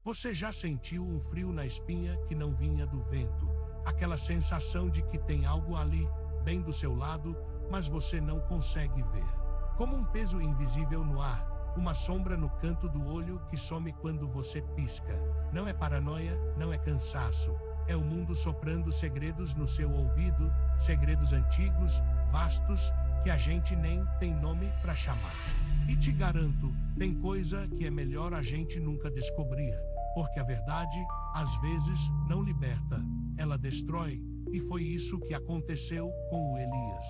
Você já sentiu um frio na espinha que não vinha do vento? Aquela sensação de que tem algo ali, bem do seu lado, mas você não consegue ver. Como um peso invisível no ar, uma sombra no canto do olho que some quando você pisca. Não é paranoia, não é cansaço. É o mundo soprando segredos no seu ouvido, segredos antigos, vastos, que a gente nem tem nome para chamar. E te garanto, tem coisa que é melhor a gente nunca descobrir, porque a verdade, às vezes, não liberta, ela destrói, e foi isso que aconteceu com o Elias.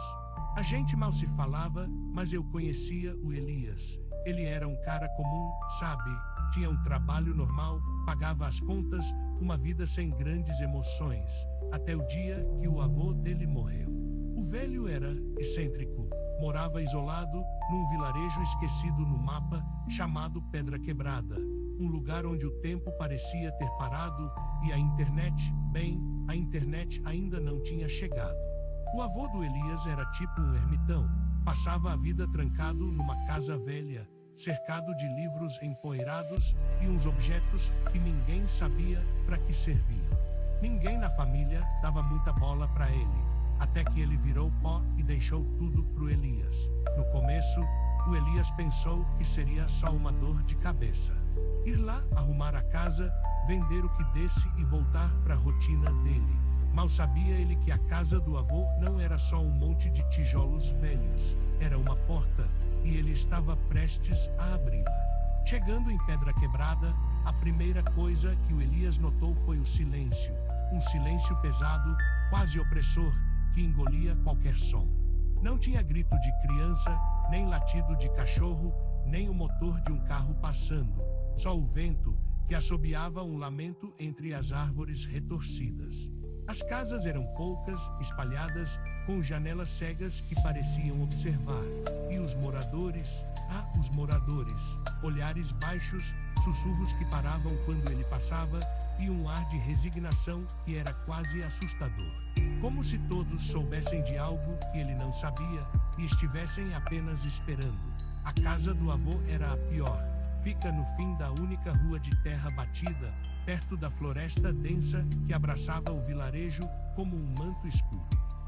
A gente mal se falava, mas eu conhecia o Elias. Ele era um cara comum, sabe? Tinha um trabalho normal, pagava as contas, uma vida sem grandes emoções, até o dia que o avô dele morreu. O velho era excêntrico, morava isolado, num vilarejo esquecido no mapa, chamado Pedra Quebrada, um lugar onde o tempo parecia ter parado, e a internet, bem, a internet ainda não tinha chegado. O avô do Elias era tipo um ermitão, passava a vida trancado numa casa velha, cercado de livros empoeirados e uns objetos que ninguém sabia para que serviam. Ninguém na família dava muita bola para ele, até que ele virou pó e deixou tudo pro Elias. No começo, o Elias pensou que seria só uma dor de cabeça. Ir lá, arrumar a casa, vender o que desse e voltar para a rotina dele. Mal sabia ele que a casa do avô não era só um monte de tijolos velhos, era uma porta, e ele estava prestes a abri-la. Chegando em Pedra Quebrada, a primeira coisa que o Elias notou foi o silêncio. Um silêncio pesado, quase opressor, que engolia qualquer som. Não tinha grito de criança, nem latido de cachorro, nem o motor de um carro passando. Só o vento, que assobiava um lamento entre as árvores retorcidas. As casas eram poucas, espalhadas, com janelas cegas que pareciam observar. E os moradores, olhares baixos, sussurros que paravam quando ele passava, e um ar de resignação que era quase assustador. Como se todos soubessem de algo que ele não sabia, e estivessem apenas esperando. A casa do avô era a pior. Fica no fim da única rua de terra batida, perto da floresta densa que abraçava o vilarejo como um manto escuro.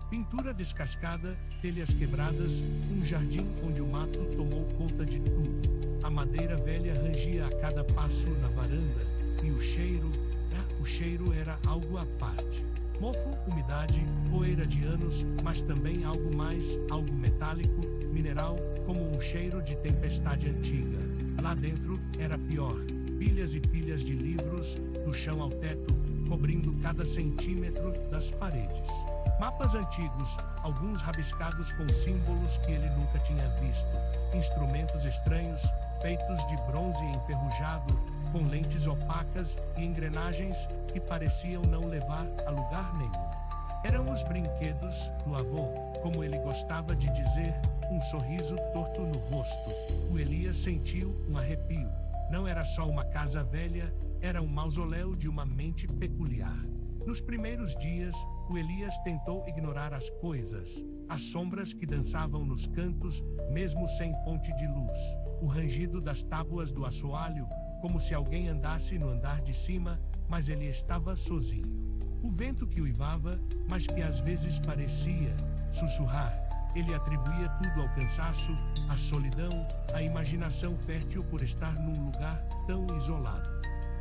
Pintura descascada, telhas quebradas, um jardim onde o mato tomou conta de tudo. A madeira velha rangia a cada passo na varanda, e o cheiro era algo à parte. Mofo, umidade, poeira de anos, mas também algo mais, algo metálico, mineral, como um cheiro de tempestade antiga. Lá dentro, era pior. Pilhas e pilhas de livros, do chão ao teto, cobrindo cada centímetro das paredes. Mapas antigos, alguns rabiscados com símbolos que ele nunca tinha visto. Instrumentos estranhos, feitos de bronze enferrujado, com lentes opacas e engrenagens que pareciam não levar a lugar nenhum. Eram os brinquedos do avô, como ele gostava de dizer, um sorriso torto no rosto. O Elias sentiu um arrepio. Não era só uma casa velha, era um mausoléu de uma mente peculiar. Nos primeiros dias, o Elias tentou ignorar as coisas, as sombras que dançavam nos cantos, mesmo sem fonte de luz. O rangido das tábuas do assoalho, como se alguém andasse no andar de cima, mas ele estava sozinho. O vento que uivava, mas que às vezes parecia sussurrar. Ele atribuía tudo ao cansaço, à solidão, à imaginação fértil por estar num lugar tão isolado.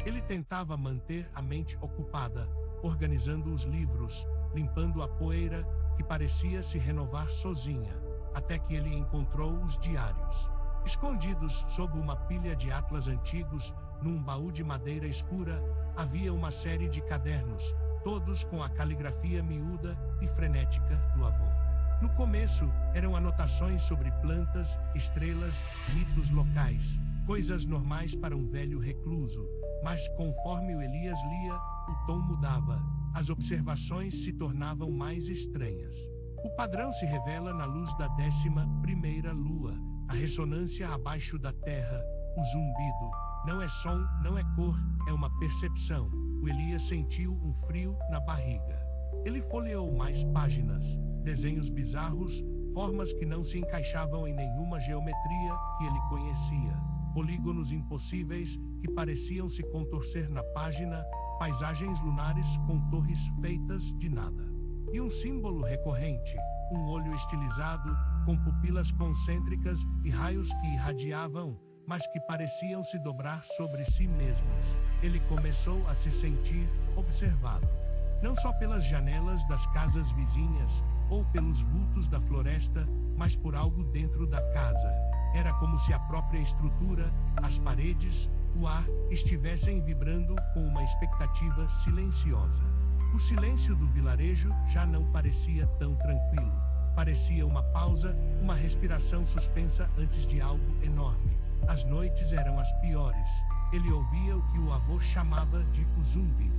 Ele tentava manter a mente ocupada, organizando os livros, limpando a poeira, que parecia se renovar sozinha, até que ele encontrou os diários. Escondidos sob uma pilha de atlas antigos, num baú de madeira escura, havia uma série de cadernos, todos com a caligrafia miúda e frenética do avô. No começo, eram anotações sobre plantas, estrelas, mitos locais, coisas normais para um velho recluso, mas conforme o Elias lia, o tom mudava, as observações se tornavam mais estranhas. O padrão se revela na luz da 11ª lua, a ressonância abaixo da terra, o zumbido. Não é som, não é cor, é uma percepção. O Elias sentiu um frio na barriga. Ele folheou mais páginas, desenhos bizarros, formas que não se encaixavam em nenhuma geometria que ele conhecia. Polígonos impossíveis, que pareciam se contorcer na página, paisagens lunares com torres feitas de nada. E um símbolo recorrente, um olho estilizado, com pupilas concêntricas e raios que irradiavam, mas que pareciam se dobrar sobre si mesmos. Ele começou a se sentir observado. Não só pelas janelas das casas vizinhas, ou pelos vultos da floresta, mas por algo dentro da casa. Era como se a própria estrutura, as paredes, o ar, estivessem vibrando com uma expectativa silenciosa. O silêncio do vilarejo já não parecia tão tranquilo. Parecia uma pausa, uma respiração suspensa antes de algo enorme. As noites eram as piores. Ele ouvia o que o avô chamava de o zumbi.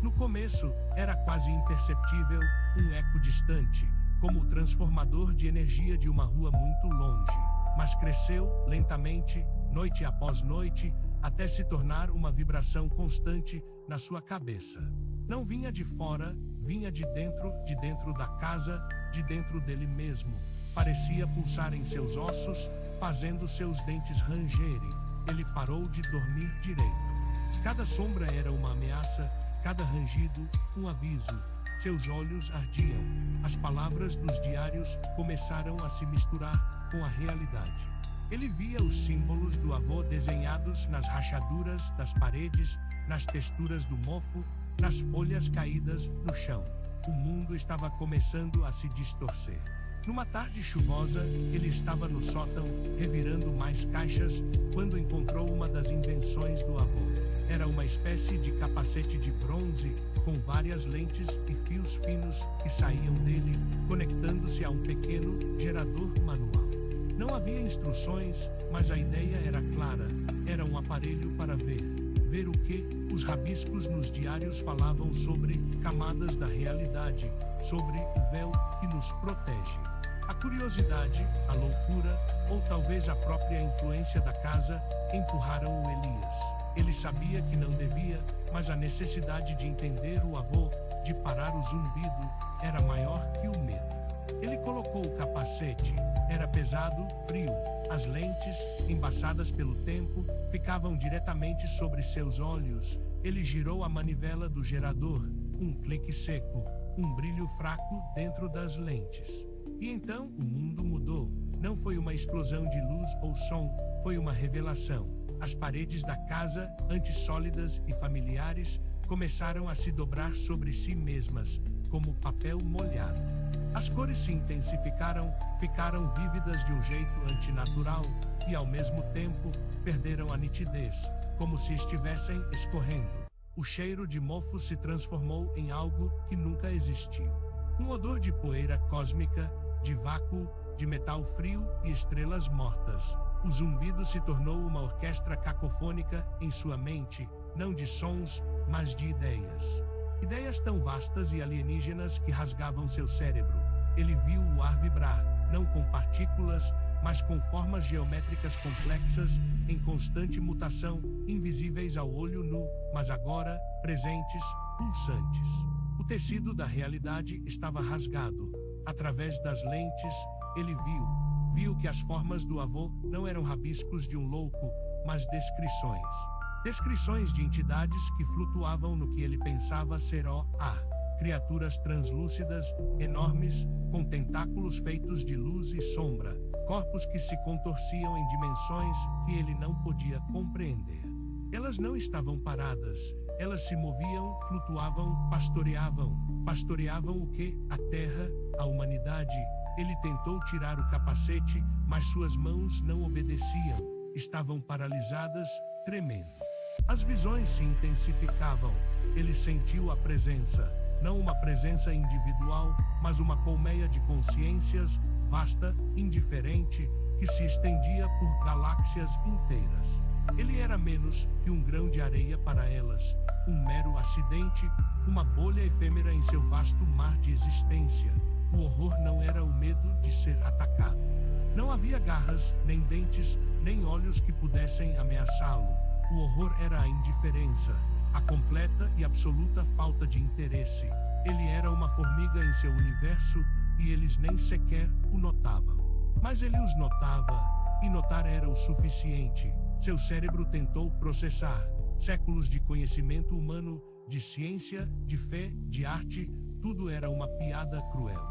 No começo, era quase imperceptível, um eco distante, como o transformador de energia de uma rua muito longe. Mas cresceu, lentamente, noite após noite, até se tornar uma vibração constante na sua cabeça. Não vinha de fora, vinha de dentro da casa, de dentro dele mesmo. Parecia pulsar em seus ossos, fazendo seus dentes rangerem. Ele parou de dormir direito. Cada sombra era uma ameaça, cada rangido, um aviso. Seus olhos ardiam. As palavras dos diários começaram a se misturar com a realidade. Ele via os símbolos do avô desenhados nas rachaduras das paredes, nas texturas do mofo, nas folhas caídas no chão. O mundo estava começando a se distorcer. Numa tarde chuvosa, ele estava no sótão, revirando mais caixas, quando encontrou uma das invenções do avô. Era uma espécie de capacete de bronze, com várias lentes e fios finos que saíam dele, conectando-se a um pequeno gerador manual. Não havia instruções, mas a ideia era clara. Era um aparelho para ver. Ver o que? Os rabiscos nos diários falavam sobre camadas da realidade, sobre o véu que nos protege. A curiosidade, a loucura, ou talvez a própria influência da casa, empurraram o Elias. Ele sabia que não devia, mas a necessidade de entender o avô, de parar o zumbido, era maior que o medo. Ele colocou o capacete. Era pesado, frio. As lentes, embaçadas pelo tempo, ficavam diretamente sobre seus olhos. Ele girou a manivela do gerador. Um clique seco, um brilho fraco dentro das lentes. E então o mundo mudou. Não foi uma explosão de luz ou som, foi uma revelação. As paredes da casa, antes sólidas e familiares, começaram a se dobrar sobre si mesmas, como papel molhado. As cores se intensificaram, ficaram vívidas de um jeito antinatural, e ao mesmo tempo, perderam a nitidez, como se estivessem escorrendo. O cheiro de mofo se transformou em algo que nunca existiu. Um odor de poeira cósmica, de vácuo, de metal frio e estrelas mortas. O zumbido se tornou uma orquestra cacofônica em sua mente, não de sons, mas de ideias. Ideias tão vastas e alienígenas que rasgavam seu cérebro. Ele viu o ar vibrar, não com partículas, mas com formas geométricas complexas, em constante mutação, invisíveis ao olho nu, mas agora, presentes, pulsantes. O tecido da realidade estava rasgado. Através das lentes, ele viu que as formas do avô não eram rabiscos de um louco, mas descrições. Descrições de entidades que flutuavam no que ele pensava ser o ar. Criaturas translúcidas, enormes, com tentáculos feitos de luz e sombra. Corpos que se contorciam em dimensões que ele não podia compreender. Elas não estavam paradas. Elas se moviam, flutuavam, pastoreavam. Pastoreavam o quê? A terra, a humanidade. Ele tentou tirar o capacete, mas suas mãos não obedeciam. Estavam paralisadas, tremendo. As visões se intensificavam. Ele sentiu a presença. Não uma presença individual, mas uma colmeia de consciências, vasta, indiferente, que se estendia por galáxias inteiras. Ele era menos que um grão de areia para elas, um mero acidente, uma bolha efêmera em seu vasto mar de existência. O horror não era o medo de ser atacado. Não havia garras, nem dentes, nem olhos que pudessem ameaçá-lo. O horror era a indiferença, a completa e absoluta falta de interesse. Ele era uma formiga em seu universo, e eles nem sequer o notavam. Mas ele os notava, e notar era o suficiente. Seu cérebro tentou processar séculos de conhecimento humano, de ciência, de fé, de arte, tudo era uma piada cruel.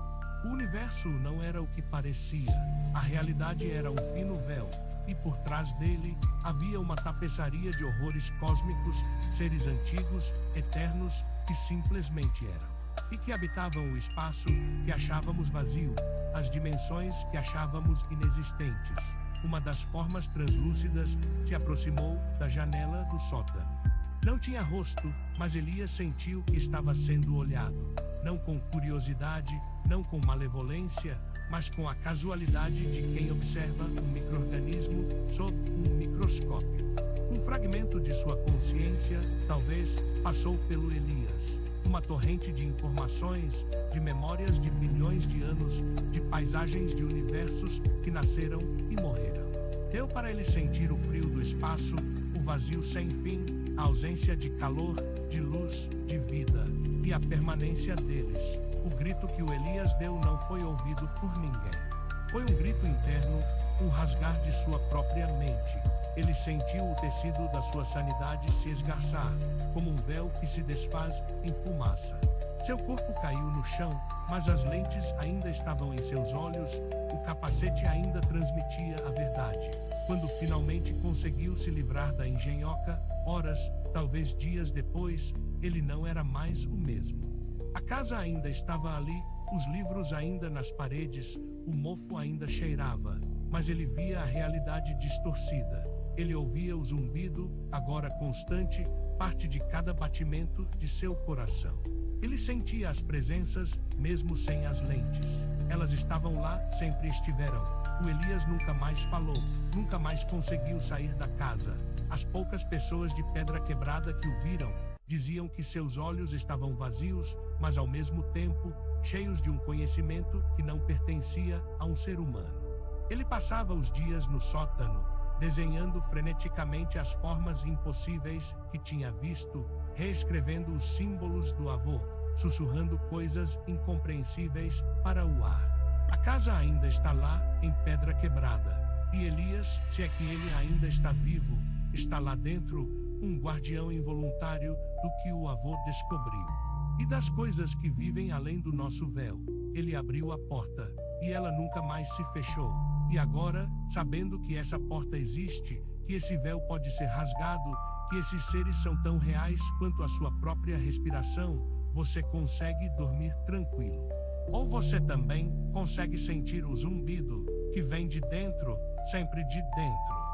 O universo não era o que parecia, a realidade era um fino véu, e por trás dele, havia uma tapeçaria de horrores cósmicos, seres antigos, eternos, que simplesmente eram. E que habitavam o espaço, que achávamos vazio, as dimensões que achávamos inexistentes. Uma das formas translúcidas se aproximou da janela do sótano. Não tinha rosto, mas Elias sentiu que estava sendo olhado. Não com curiosidade, não com malevolência, mas com a casualidade de quem observa um micro-organismo sob um microscópio. Um fragmento de sua consciência, talvez, passou pelo Elias. Uma torrente de informações, de memórias de bilhões de anos, de paisagens de universos que nasceram e morreram. Deu para ele sentir o frio do espaço, o vazio sem fim, a ausência de calor, de luz, de vida, e a permanência deles. O grito que o Elias deu não foi ouvido por ninguém. Foi um grito interno, um rasgar de sua própria mente. Ele sentiu o tecido da sua sanidade se esgarçar, como um véu que se desfaz em fumaça. Seu corpo caiu no chão, mas as lentes ainda estavam em seus olhos, o capacete ainda transmitia a verdade. Quando finalmente conseguiu se livrar da engenhoca, horas, talvez dias depois, ele não era mais o mesmo. A casa ainda estava ali, os livros ainda nas paredes, o mofo ainda cheirava, mas ele via a realidade distorcida. Ele ouvia o zumbido, agora constante, parte de cada batimento de seu coração. Ele sentia as presenças, mesmo sem as lentes. Elas estavam lá, sempre estiveram. O Elias nunca mais falou, nunca mais conseguiu sair da casa. As poucas pessoas de Pedra Quebrada que o viram, diziam que seus olhos estavam vazios, mas ao mesmo tempo, cheios de um conhecimento que não pertencia a um ser humano. Ele passava os dias no sótano, desenhando freneticamente as formas impossíveis que tinha visto, reescrevendo os símbolos do avô, sussurrando coisas incompreensíveis para o ar. A casa ainda está lá, em Pedra Quebrada. E Elias, se é que ele ainda está vivo, está lá dentro, um guardião involuntário do que o avô descobriu. E das coisas que vivem além do nosso véu. Ele abriu a porta, e ela nunca mais se fechou. E agora, sabendo que essa porta existe, que esse véu pode ser rasgado, que esses seres são tão reais quanto a sua própria respiração, você consegue dormir tranquilo. Ou você também consegue sentir o zumbido, que vem de dentro, sempre de dentro.